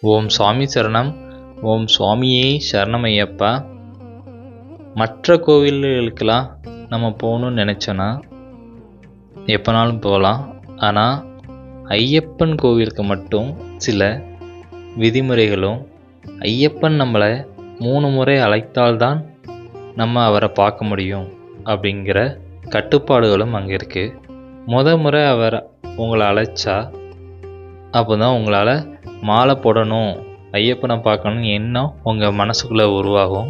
ஓம் சுவாமி சரணம். ஓம் சுவாமியே சரணமையப்பா. மற்ற கோவில்களுக்கெல்லாம் நம்ம போகணுன்னு நினச்சோன்னா எப்போனாலும் போகலாம். ஆனால் ஐயப்பன் கோவிலுக்கு மட்டும் சில விதிமுறைகளும், ஐயப்பன் நம்மளை 3 முறை அழைத்தால்தான் நம்ம அவரை பார்க்க முடியும் அப்படிங்கிற கட்டுப்பாடுகளும் அங்கே இருக்குது. முறை அவர் உங்களை அழைச்சா அப்போ தான் உங்களால் மாலை போடணும், ஐயப்பனை பார்க்கணுன்னு எண்ணம் உங்கள் மனசுக்குள்ளே உருவாகும்.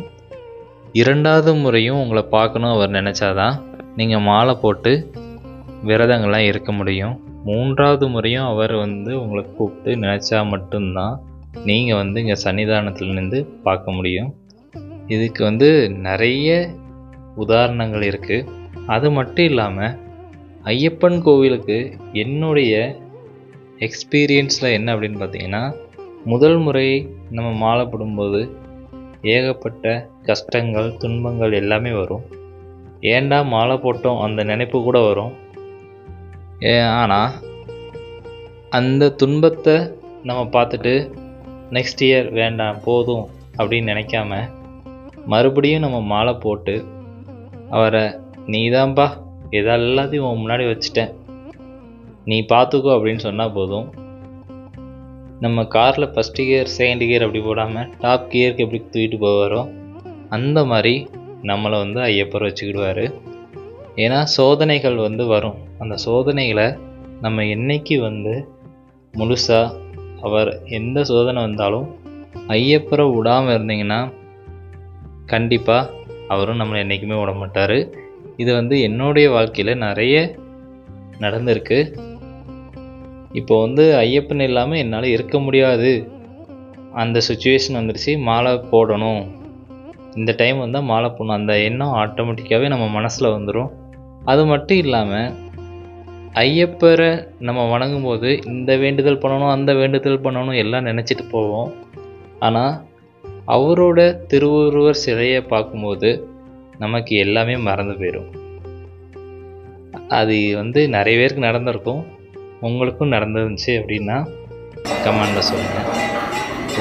2வது முறையும் உங்களை பார்க்கணும் அவர் நினச்சாதான் நீங்கள் மாலை போட்டு விரதங்கள்லாம் இருக்க முடியும். 3வது முறையும் அவர் உங்களை கூப்பிட்டு நினச்சா மட்டும்தான் நீங்கள் இங்கே சன்னிதானத்தில் நின்று பார்க்க முடியும். இதுக்கு நிறைய உதாரணங்கள் இருக்குது. அது மட்டும் இல்லாமல் ஐயப்பன் கோவிலுக்கு என்னுடைய எக்ஸ்பீரியன்ஸில் என்ன அப்படின்னு பார்த்தீங்கன்னா, முதல் முறை நம்ம மாலை போடும்போது ஏகப்பட்ட கஷ்டங்கள், துன்பங்கள் எல்லாமே வரும். ஏன்டா மாலை போட்டோம் அந்த நினைப்பு கூட வரும். ஆனால் அந்த துன்பத்தை நம்ம பார்த்துட்டு நெக்ஸ்ட் இயர் வேண்டாம் போதும் அப்படின்னு நினைக்காம மறுபடியும் நம்ம மாலை போட்டு அவரை நீதான்பா எல்லாத்தையும் உன் முன்னாடி வச்சுட்டேன், நீ பார்த்துக்கோ அப்படின்னு சொன்னால் போதும். நம்ம காரில் ஃபஸ்ட்டு கியர் செகண்ட் கியர் அப்படி போடாமல் டாப் கியருக்கு எப்படி தூக்கிட்டு போவாரோ அந்த மாதிரி நம்மளை ஐயப்பர் வச்சுக்கிடுவார். ஏன்னா சோதனைகள் வரும். அந்த சோதனைகளை நம்ம என்னைக்கு முழுசாக அவர் எந்த சோதனை வந்தாலும் ஐயப்பரை விடாமல் இருந்தீங்கன்னா கண்டிப்பாக அவரும் நம்மளை என்றைக்குமே விட மாட்டார். இது என்னுடைய வாழ்க்கையில் நிறைய நடந்திருக்கு. இப்போ ஐயப்பன் இல்லாமல் என்னால் இருக்க முடியாது, அந்த சுச்சுவேஷன் வந்துடுச்சு, மாலை போடணும், இந்த டைம் மாலை போடணும், அந்த எண்ணம் ஆட்டோமேட்டிக்காகவே நம்ம மனசில் வந்துடும். அது மட்டும் இல்லாமல் ஐயப்பரை நம்ம வணங்கும்போது இந்த வேண்டுதல் பண்ணணும், அந்த வேண்டுதல் பண்ணணும் எல்லாம் நினச்சிட்டு போவோம். ஆனால் அவரோட திருவுருவர் சிலையை பார்க்கும்போது நமக்கு எல்லாமே மறந்து போயிடும். அது நிறைய பேருக்கு நடந்திருக்கும், உங்களுக்கும் நடந்துருந்துச்சு அப்படின்னா கமெண்டில் சொல்லுங்கள்.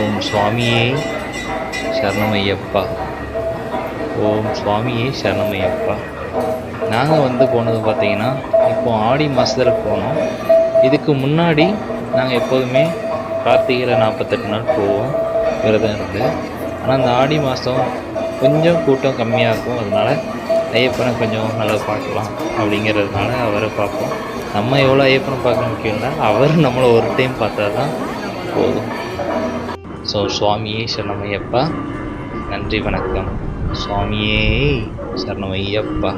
ஓம் சுவாமியே சரணமையப்பா. ஓம் சுவாமியே சரணமையப்பா. நாங்கள் போனது பார்த்திங்கன்னா இப்போ ஆடி மாதத்தில் போனோம். இதுக்கு முன்னாடி நாங்கள் எப்போதுமே கார்த்திகையில் 48 நாள் போவோம் விரதம் இருந்து. ஆனால் அந்த ஆடி மாதம் கொஞ்சம் கூட்டம் கம்மியாக இருக்கும். அதனால் ஐயப்பனை கொஞ்சம் நல்லா பார்க்கலாம் அப்படிங்கிறதுனால அவரை பார்ப்போம். நம்ம எவ்வளோ ஐயப்பனை பார்க்க முக்கியம்னா அவர் நம்மளை ஒரு டைம் பார்த்தா தான் போதும். ஸோ சுவாமியே சரணமையப்பா. நன்றி, வணக்கம். சுவாமியே சரணமையப்பா.